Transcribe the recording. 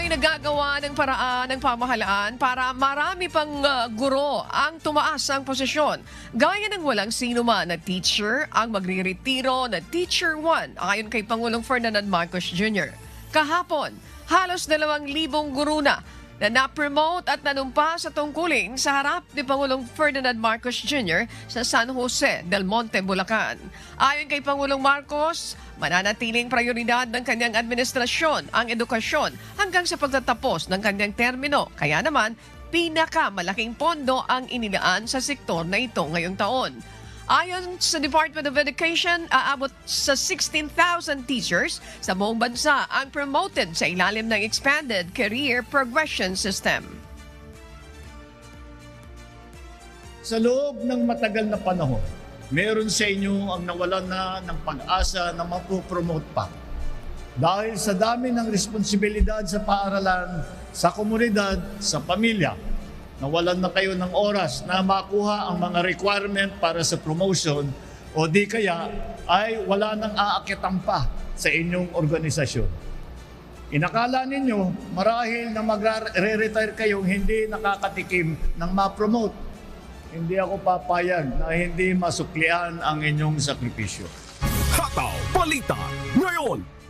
ay nagagawa ng paraan ng pamahalaan para marami pang guro ang tumaas ang posisyon. Gaya ng walang sino man na teacher ang magriretiro na Teacher 1 ayon kay Pangulong Ferdinand Marcos Jr. Kahapon, halos 2,000 guro na na-promote at nanumpa sa tungkulin sa harap ni Pangulong Ferdinand Marcos Jr. sa San Jose del Monte, Bulacan. Ayon kay Pangulong Marcos, mananatiling prioridad ng kanyang administrasyon ang edukasyon hanggang sa pagtatapos ng kanyang termino. Kaya naman, pinakamalaking pondo ang inilaan sa sektor na ito ngayong taon. Ayon sa Department of Education, aabot sa 16,000 teachers sa buong bansa ang promoted sa ilalim ng Expanded Career Progression System. Sa loob ng matagal na panahon, meron sa inyo ang nawalan na ng pag-asa na mapopromote pa. Dahil sa dami ng responsibilidad sa paaralan, sa komunidad, sa pamilya, nawalan na kayo ng oras na makuha ang mga requirement para sa promotion o di kaya ay wala nang aakitan pa sa inyong organisasyon. Inakala ninyo marahil na magre-retire kayong hindi nakakatikim ng ma-promote. Hindi ako papayag na hindi masuklian ang inyong sakripisyo. Hataw Balita ngayon.